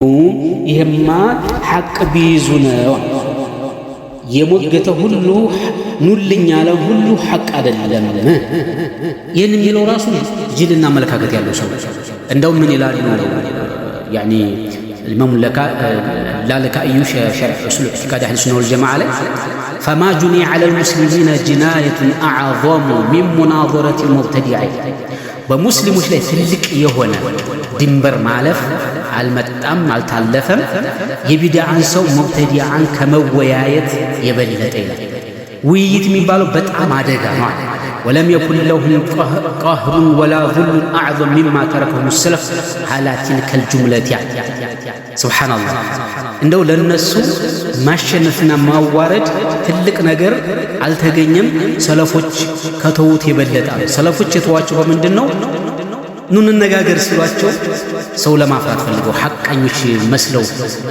ይሄማ ሐቅ ቢይዙ ነው የሞገተ ሁሉ ኑልኝ ያለ ሁሉ ሐቅ አይደለም። ይህን የሚለው ራሱ ጅልና አመለካከት ያለው ሰው እንደው ምን ይላል ነው ያኒ الإمام اللالكائي شرح أصول اعتقاد أهل السنة والجماعة عليه فما جني على المسلمين جناية أعظم من مناظرة المبتدعين بمسلموش ላይ ትልቅ የሆነ ድንበር ማለፍ አልመጣም አልታለፈም የቢድዓን ሰው ሙብተዲዓን ከመወያየት የበለጠ ይላል። ውይይት የሚባለው በጣም አደጋ ነው። ولم يكن لهم قهر ولا ظلم أعظم مما تركه السلف على تلك الجملة سبحان الله እንደው ለነሱ ማሸነፍና ማዋረድ ትልቅ ነገር አልተገኘም። ሰለፎች ከተውት የበለጠ ሰለፎች የተዋቸው በምንድነው? ኑን ነጋገር ሲሏቸው ሰው ለማፍራት ፈልገው ሐቀኞች መስለው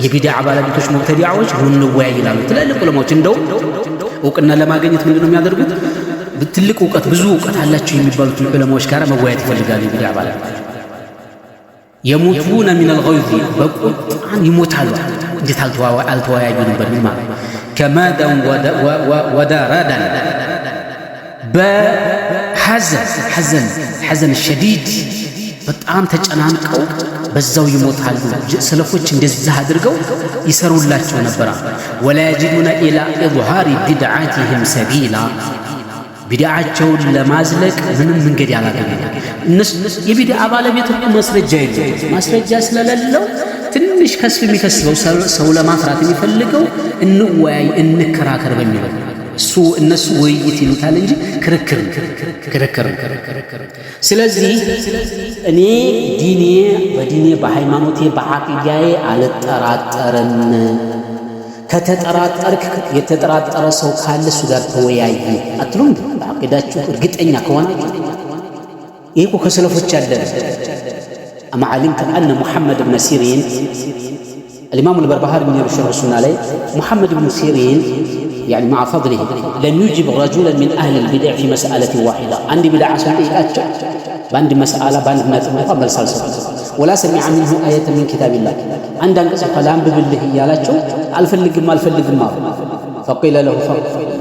የቢድዓ ባለቤቶች ሙብተዲዓዎች ኑን ወያይ ይላሉ። ትላልቅ ዑለማዎች እንደው እውቅና ለማግኘት ምንድነው የሚያደርጉት? ትልቅ እውቀት ብዙ እውቀት አላቸው የሚባሉት ዑለማዎች ጋር መወያየት ይፈልጋሉ። የቢድዓ ባለቤቶች يموتون من الغيظ በቁጣን ይሞታሉ። እንዴት አልተወያዩንም በሚል ማለት ከማዳን ወዳራዳን በሐዘን ሸዲድ በጣም ተጨናንቀው በዛው ይሞታሉ። ሰለፎች እንደዛ አድርገው ይሰሩላቸው ነበር። ولا يجدون الى اظهار بدعاتهم سبيلا ቢድዓቸውን ለማዝለቅ ምንም መንገድ ያላገኘ እነሱ የቢድዓ ባለቤት ማስረጃ የለም። ማስረጃ ስለሌለው ትንሽ ከስፍ የሚከስበው ሰው ለማፍራት የሚፈልገው እንወያይ እንከራከር በሚለው እነሱ ውይይት ይሉታል እንጂ ክርክር። ስለዚህ እኔ በዲኔ በሃይማኖቴ በዓቂዳዬ አልጠራጠርም። ከተጠራጠርክ የተጠራጠረ ሰው ካለ እሱ ጋር ተወያይ አትሉም? በዓቂዳችሁ እርግጠኛ ከሆናችሁ ይሄ እኮ ከሰለፎች ያለ أما علمت أن محمد بن سيرين الإمام البربهاري من شرح السنة عليه محمد بن سيرين يعني مع فضله لم يجب رجلا من أهل البدع في مسألة واحدة عندي بدع سنتيات باند مسألة باند نتمقى ملسلسل ولا سمع منه آية من كتاب الله عندنا كلام بالله يالاتشو الفلق ما فقيل له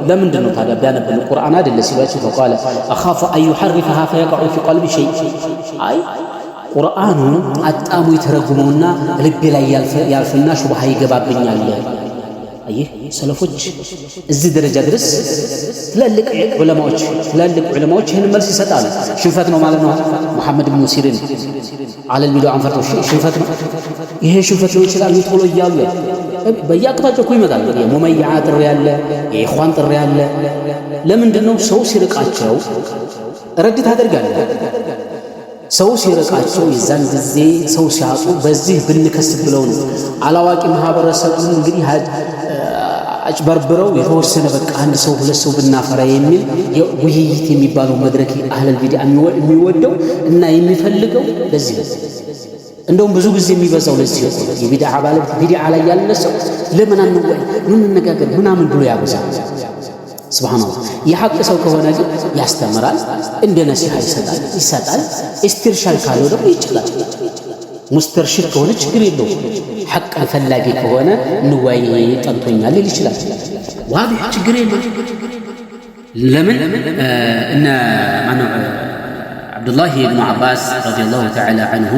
لمن دنو هذا بيان بالقرآن هذا اللي سيواتشو فقال أخاف أن يحرفها فيقع في قلب شيء أي ቁርአኑ አጣሙ ይተረጉመውና ልቤ ላይ ያልፍና ሹብሃ ይገባብኛል። አየህ ሰለፎች እዚህ ደረጃ ድረስ ትላልቅ ዑለማዎች ይህን መልስ ይሰጣሉ። ሽንፈት ነው ማለት ነው። ሙሐመድ ብኑ ሲሪን አለል ቢዱ አንፈርቶ ሽንፈት ነው። ይሄ ሽንፈት ነው ይችላል ቶሎ እያሉ በየአቅጣጫው እኮ ይመጣል። የሙመያ ጥሪ ያለ የኢኽዋን ጥሪ ያለ ለምንድን ነው ሰው ሲርቃቸው ረድ ታደርጋለህ? ሰው ሲርቃቸው የዛን ጊዜ ሰው ሲያጡ በዚህ ብንከስ ብለው ነው አላዋቂ ማህበረሰቡን እንግዲህ አጭበርብረው የተወሰነ በቃ አንድ ሰው ሁለት ሰው ብናፈራ የሚል ውይይት የሚባለው መድረክ አህለል ቢድዓ የሚወደው እና የሚፈልገው ለዚህ እንደውም ብዙ ጊዜ የሚበዛው ለዚህ የቢድዓ ባለቤት ቢድዓ ላይ ያለ ሰው ለምን አንወያይ ምን እንነጋገር ምናምን ብሎ ያበዛል። ሱብሃንአላህ የሐቅ ሰው ከሆነ ግን ያስተምራል፣ እንደ ነሲሃ ይሰጣል። ኢስቲርሻድ ካለው ደግሞ ይችላል። ሙስተርሽድ ከሆነ ችግር የለው። ሐቅ ፈላጊ ከሆነ እንወያይ ጠንቶኛል ሊል ይችላል። ዋዲህ ችግር የለው። ለምን እነ ማነው አብዱላህ ኢብኑ አባስ ረዲየላሁ ተዓላ ዐንሁ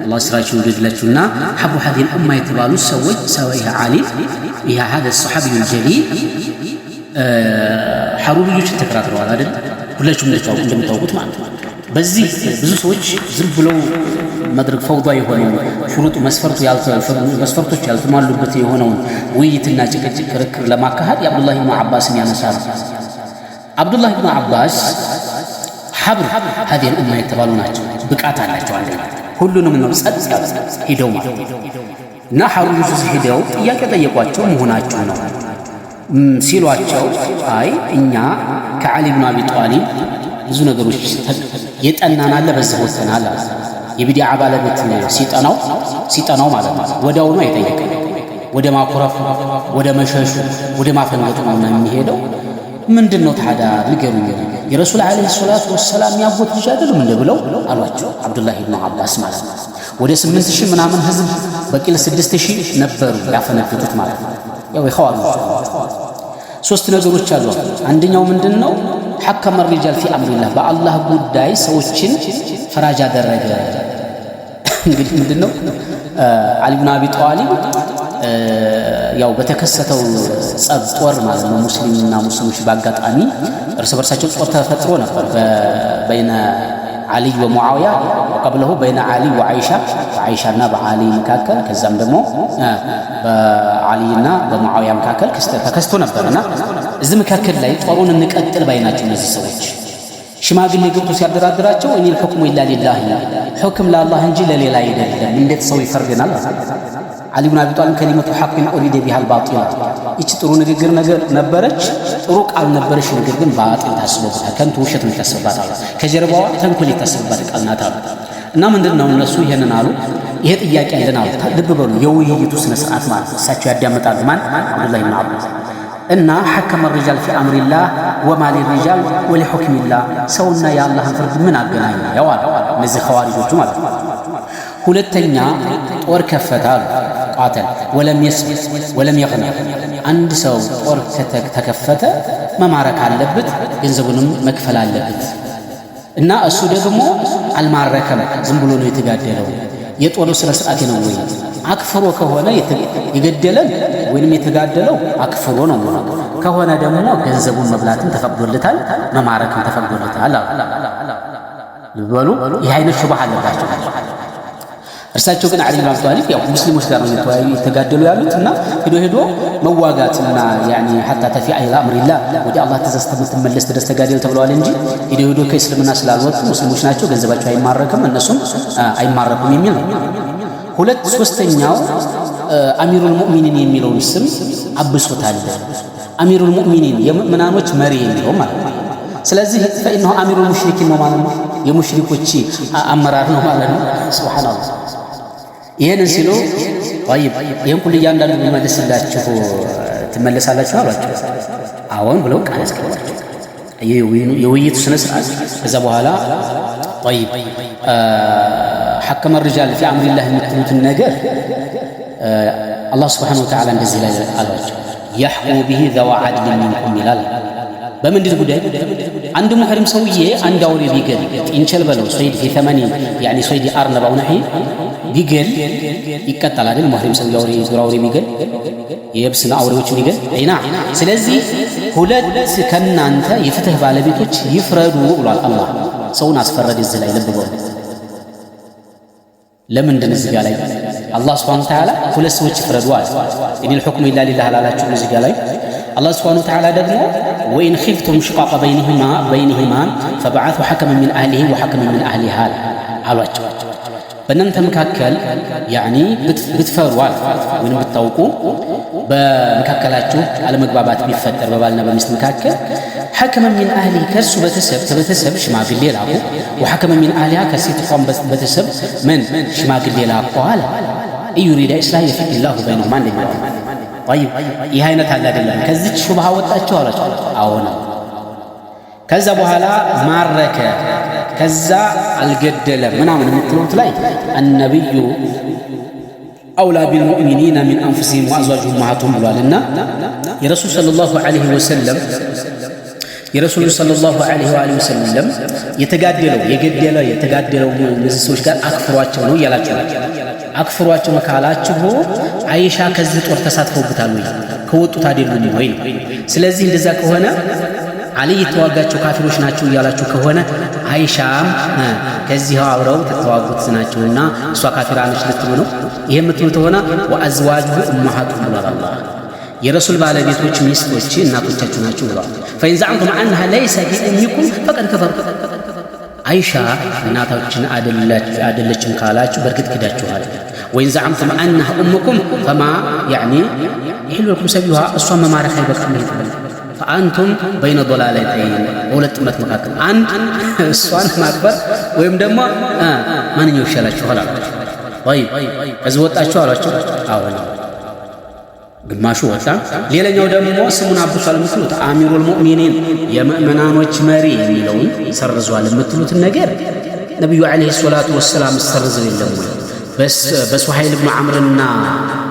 አላህ ስራቸው ይወድላችሁና ሐቡ ሀዲን ኡማ የተባሉ ሰዎች ሰውይ ዓሊም ይሄ هذا الصحابي الجليل ሐሩሪዮችን ተከራክረዋል አይደል? ሁላችሁም እንደምታውቁት ማለት ነው። በዚህ ብዙ ሰዎች ዝም ብለው መድረክ ፈውዳ የሆነው ሽሩጥ መስፈርቶች ያልተሟሉበት የሆነውን ውይይትና ጭቅጭቅ ክርክር ለማካሄድ የአብዱላህ ኢብኑ አባስን ያነሳሉ። አብዱላህ ኢብኑ አባስ ሐብር هذه الأمة የተባሉ ናቸው። ብቃት አላቸው። አንደኛ ሁሉንም ነው ጸጥ ሄደው ማለት እና ሐሩሪዮች ሄደው ጥያቄ ጠየቋቸው መሆናቸው ነው ሲሏቸው አይ እኛ ከዓሊ ብኑ አቢ ጧሊብ ብዙ ነገሮች የጠናን አለ በዚህ ወተናል አለ። የቢድዓ ባለቤት ሲጠናው ማለት ነው ወዲያውኑ አይጠየቅም። ወደ ማኩረፍ ወደ መሸሹ ወደ ማፈንገጡ ነው የሚሄደው። ምንድነው ታዲያ ንገሩኝ የረሱል አለይሂ ሰላቱ ወሰላም ያቦት ልጅ አይደለም እንደ ብለው አሏቸው አብዱላህ ኢብኑ አባስ ማለት ነው። ወደ 8000 ምናምን ህዝብ በቂል 6000 ነበሩ ያፈነገጡት ማለት ነው። ያው የኸዋሪጆች ሶስት ነገሮች አሉ። አንደኛው ምንድነው? ሐከመ الرجال في امر الله በአላህ ጉዳይ ሰዎችን ፈራጅ አደረገ። እንግዲህ ምንድነው አሊ ኢብኑ አቢ ጣሊብ ያው በተከሰተው ጸብ ጦር ማለት ነው ሙስሊምና ሙስሊሞች ባጋጣሚ እርስ በርሳቸው ጦር ተፈጥሮ ነበር በይነ علي ومعاوية وقبله بين علي وعائشة وعائشة بعلي مكاكل كزام دمو بعلينا ومعاوية مكاكل تكستو نبرنا إذا مكاكل لا يطورون إنك أقتل بيناتهم نزل سويش شما قل لي قلتوا سيادة رادراتو إن الحكم إلا لله حكم لا الله انجي لا لا يدل من دي تسوي فرقنا الله علي بن أبي طالب كلمة حق أريد بها الباطلة يشترون نجر نبرج طرق على نبرش نجر باطل تحسبها كنت وشت من تحسبات كجربوا تنكل تحسبات الناتاب نعم عندنا النسوي هنا نالو يهت إياك عندنا دببرون يوي يتوسنا ساعات ما ساتشو أديم تعلمان عبد الله بن عباس إن حكم الرجال في أمر الله وما للرجال ولحكم الله سونا يا الله فرد من الجناين يا وال نزي خوارج وجمال ሁለተኛ ጦር ከፈታል ቃተል ወለም يغنى አንድ ሰው ጦር ተከፈተ መማረክ አለበት ገንዘቡንም መክፈል አለበት እና እሱ ደግሞ አልማረከም ዝም ብሎ ነው የተጋደለው የጦሩ ስነ ስርዓት ነው ወይ አክፍሮ ከሆነ የገደለን ወይንም የተጋደለው አክፍሮ ነው ከሆነ ደግሞ ገንዘቡን መብላትን ተፈቅዶለታል መማረክም ተፈቅዶለታል ልበሉ ይሄ አይነት ሹብሃ አለባቸው እርሳቸው ግን አሊ ኢብኑ አቢ ጣሊብ ያው ሙስሊሞች ጋር ነው የተጋደሉ ያሉትና ሄዶ መዋጋትና ያኒ hatta ተፊአ ኢላ አምሪላህ ወዲ አላህ ትእዛዝ ተመለስ ድረስ ተጋደሉ ተብለዋል እንጂ ሄዶ ከእስልምና ስላልወጡ ሙስሊሞች ናቸው ገንዘባቸው አይማረክም እነሱም አይማረኩም የሚል ነው። ሁለት ሶስተኛው አሚሩል ሙእሚኒን የሚለው ስም አብሶታል። አሚሩል ሙእሚኒን የሙእሚናኖች መሪ የሚለው ማለት ነው። ስለዚህ ፈኢነሁ አሚሩል ሙሽሪኪን ነው ማለት ነው። የሙሽሪኮች አመራር ነው ማለት ነው። ሱብሃንአላህ ይሄን ሲሉ طيب ይሄን ሁሉ እያንዳንዱ ቢመልስላችሁ ትመለሳላችሁ አሏቸው። አዎን ብለው ቃል አስገባቸው። የውይይቱ ስነ ስርዓት ከዛ በኋላ طيب حكم الرجال في امر الله የምትሉትን ነገር አላህ Subhanahu Wa Ta'ala እንደዚህ ላይ አሏቸው يحكم به ذو عدل منكم ይላል። በምንድን ጉዳይ አንድ ሙህሪም ሰውዬ አንድ አውሬ ቢገል እንቸል በለው ሰይድ ፊተመኒ ያኒ ሰይድ አርነብ አው ነሂ ቢገል ይቀጣል አይደል? ሙህሪም ሰው አውሬ ቢገል የብስና አውሬዎች ቢገል አይና። ስለዚህ ሁለት ከናንተ የፍትህ ባለቤቶች ይፍረዱ ብሏል አላህ። ሰውን አስፈረደ እዚህ ላይ ልብ በሉ። ለምንድን እዚህ ጋር ላይ አላህ Subhanahu Wa Ta'ala ሁለት ሰዎች ይፍረዱ አለ። ኢነል ሁክሙ ኢላ ሊላህ አላላችሁ እዚህ ጋር ላይ الله سبحانه وتعالى ደግሞ وإن خفتم شقاق بينهما فبعثوا حكما من أهله وحكما من أهلها አሏቸው። በእናንተ መካከል ያኒ ብትፈሩ ወይንም ብታውቁ በመካከላችሁ አለመግባባት ቢፈጠር በባልና በሚስት መካከል حكما من أهله ከሱ በተሰብ ሽማግሌ ላኩ وحكما من أهلها ከሴቷም በተሰብ ምን ሽማግሌ ላኩ አለ يريد إصلاح يفقه الله بينهما እንደሚለው طيب ይሄ አይነት አለ አይደለም ከዚህ ሹብሃ ወጣችሁ አላችሁ አዎን ከዛ በኋላ ማረከ ከዛ አልገደለም ምናምን የምትሉት ላይ النبي أولى بالمؤمنين من أنفسهم وأزواجهم أمهاتهم ብሏልና የረሱል ሰለላሁ ዐለይሂ ወሰለም የረሱል ሰለላሁ ዐለይሂ ወሰለም የተጋደለው እነዚህ ሰዎች ጋር አክፍሯቸው ነው ያላችሁ አክፍሯቸው ካላችሁ አይሻ ከዚህ ጦር ተሳትፈውበታል ወይ ከወጡት አይደሉም ወይ? ስለዚህ እንደዛ ከሆነ አሊ የተዋጋቸው ካፊሮች ናቸው ያላችሁ ከሆነ አይሻም ከዚህ አብረው ተተዋጉት ናቸውና እሷ ካፊራ ነች ልትሉ ነው። ይሄ የምትሉት ሆነ ወአዝዋጁ ኡማሃቱም ብሏል አላህ። የረሱል ባለቤቶች ሚስቶች እናቶቻችሁ ናቸው ብሏል። فإن زعمتم أنها ليس بأمكم فقد كفرتم አይሻ እናታችን አይደለችም ካላችሁ በርግጥ ክዳችኋል። وإن زعمتم أنها أمكم فما يعني يحل لكم سبيها እሷ መማረክ አይበቃም ይላል። فأنتم بين ضلالتين ሁለት እምነት መካከል አንድ እሷን ማክበር ወይም ደግሞ ማንኛው ይሻላችኋል አላችሁ። طيب ከዚህ ወጣችሁ አላችሁ። አዎን ግማሹ ወጣ። ሌላኛው ደግሞ ስሙን አብሷል የምትሉት አሚሩል ሙእሚኒን የሙእሚናኖች መሪ የሚለውን ሰርዟል የምትሉት ነገር ነብዩ አለይሂ ሰላቱ ወሰላም ሰርዘው የለም ወይ? በሱሃይል ብኑ ዐምርና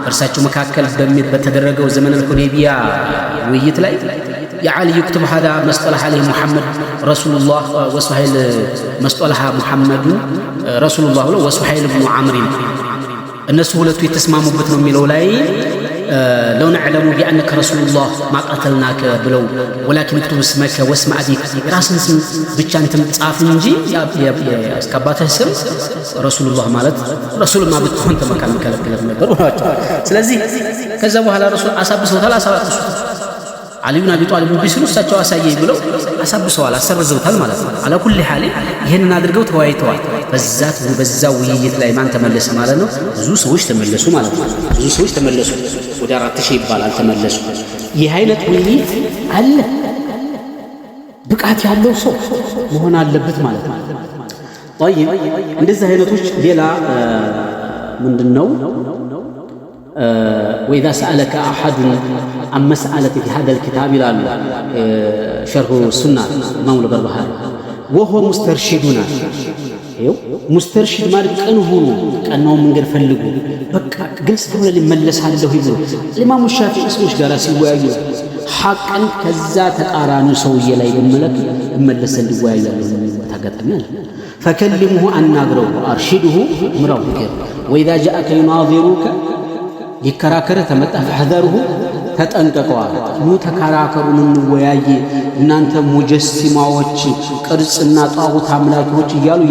በእርሳቸው መካከል በተደረገው ዘመን አልሁዴቢያ ውይይት ላይ የዓሊ ይክቱብ ሀዛ መስጠለሐ አለይሂ ሙሐመድ ረሱሉላህ ወሱሃይል መስጠለሐ ሙሐመዱን ረሱሉላህ ብለው ወሱሃይል ብኑ ዐምሪን እነሱ ሁለቱ የተስማሙበት ነው የሚለው ላይ ለው ነዕለሙ ቢአነከ ረሱሉላህ ማቃተልናከ ብለው ወላኪን እክቱብ እስመከ ወስመ አቢክ የራስን ስም ብቻ እንትን ጻፍ እንጂ እስከአባትህ ስም ረሱሉላህ ማለት ረሱልማ ብትሆን ተመካል መከለከለም ነበር ብሏቸው። ስለዚህ ከዛ በኋላ ረሱል አሳብሰውታል፣ አሳብሰውታል። አሊ ብን አቢ ጣሊብ ቢስሉ እሳቸው አሳየኝ ብለው አሳብሰዋል፣ አሰርዘውታል ማለት ነው። አላ ኩሊ ሐል ይህንን አድርገው ተወያይተዋል። በዛ ውይይት ላይ ማን ተመለሰ ማለት ነው? ብዙ ሰዎች ተመለሱ ማለት ነው። ብዙ ሰዎች ተመለሱ፣ ወደ 4000 ይባላል ተመለሱ። ይህ አይነት ውይይት አለ፣ ብቃት ያለው ሰው መሆን አለበት ማለት ነው። طيب እንደዚህ አይነቶች ሌላ ምንድነው? وإذا سألك أحد عن مسألة في هذا الكتاب إلى شرح السنة إمام البربهاري وهو مسترشدنا مسترشد مالك كأنه من غير فلقوا بقى جلس دولة لملس هذا له الإمام الشافعي اسمه قال سوايو حقا كذا تقارانو سوية لا يملك ملس الوايا تقدمنا فكلمه أن ناظره أرشده مروه وإذا جاءك يناظروك ሊከራከረ ተመጣ ፈሐዘሩሁ ተጠንቀቀዋል። ኑ ተከራከሩን እንወያይ እናንተ ሙጀሲማዎች ቅርጽና ጣዖት አምላኪዎች እያሉ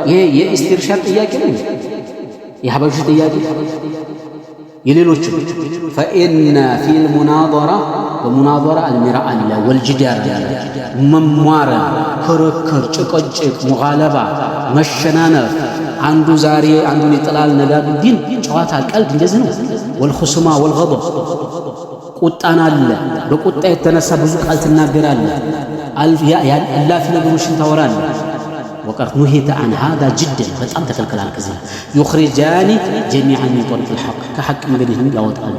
ይሄ የኢስቲርሻድ ጥያቄ ነው። የሐበሹ ጥያቄ የሌሎች فإن في المناظرة በሙናዘራ አልሚራ አለ ወልጅዳር አለ መሟረ ክርክር፣ ጭቅጭቅ፣ ሙጋለባ፣ መሸናነፍ አንዱ ዛሬ አንዱን ይጥላል ነጋዱ ዲን ጨዋታ ቀልድ እንደዚህ ነው። ወልኹሱማ ወልገضብ ቁጣን አለ በቁጣ የተነሳ ብዙ ቃል ትናገራለህ፣ አላፊ ነገሮችን ታወራለህ። وقد نهيت عن هذا جدا በጣም ተከልክላል። ከዚህ يخرجان جميعا من طريق الحق كحق مغنيهم ያወጣሉ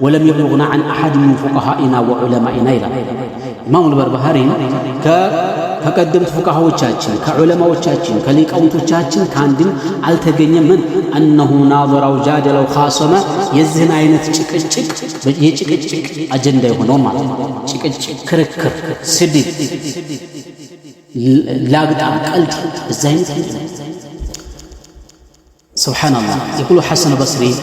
ولم يبلغنا عن أحد من فقهائنا وعلمائنا إلى إمام البربهاري كقدمت فقهاዎቻችን ከዑለማዎቻችን ከሊቃውንቶቻችን ካንድም አልተገኘም ምን أنه ناظر أو جادل أو خاصم የዚህን አይነት ጭቅጭቅ የጭቅጭቅ አጀንዳ የሆነው ማለት ነው። ጭቅጭቅ፣ ክርክር፣ ስድብ፣ ላግጣ፣ ቀልድ በዛ አይነት سبحان الله. يقول حسن البصري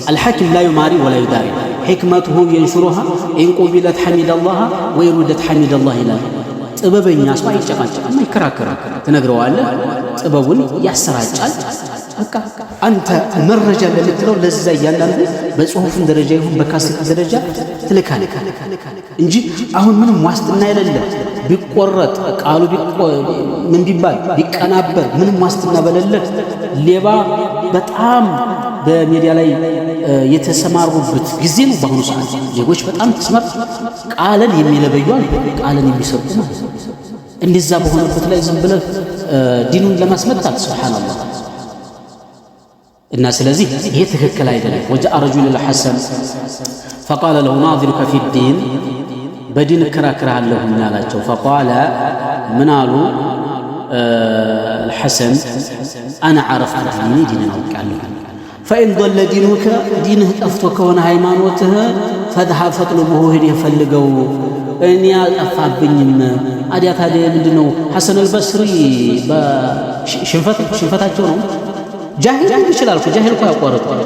الحاكم لا يماري ولا يداري حكمته ينشرها إن قبلت حمد الله ويردت حمد الله إلى ጥበበኛ ሰው አይጨቃጨቅም፣ አይከራከርም። ትነግረዋለህ፣ ጥበቡን ያሰራጫል። በቃ አንተ መረጃ ለምትለው ለዛ ያላንተ በጽሁፍን ደረጃ ይሁን በካሴት ደረጃ ትልካለህ እንጂ አሁን ምንም ዋስትና የሌለ ቢቆረጥ ቃሉ ምን ቢባል ቢቀናበር ምንም ዋስትና በሌለ ሌባ በጣም በሚዲያ ላይ የተሰማሩበት ጊዜ ነው። በአሁኑ ሰዓት ዜጎች በጣም ተስማርት ቃልን የሚለበዩዋል፣ ቃልን የሚሰርቁ ማለት ነው። እንደዛ በሆነበት ላይ ዝም ብለህ ዲኑን ለማስመጣት ሱብሃንአላህ እና ስለዚህ ይሄ ትክክል አይደለም። ወጃአ ረጁል ለሐሰን فقال له ناظرك في الدين بدين كراكرሃለሁ ያላቸው فقال ምን አሉ الحسن انا عرفت ديني አውቃለሁ فإن ضل دينك دينه ጠፍቶ ከሆነ ሃይማኖትህ فذهب فاطلبه ሄድ ይፈልገው እኔ አልጠፋብኝም። ታዲያ ምንድነው ሐሰን አልበስሪ በሽንፈታቸው ነው። ጃሂል ይችላል እኮ ጃሂል እኮ ያቋርጣል።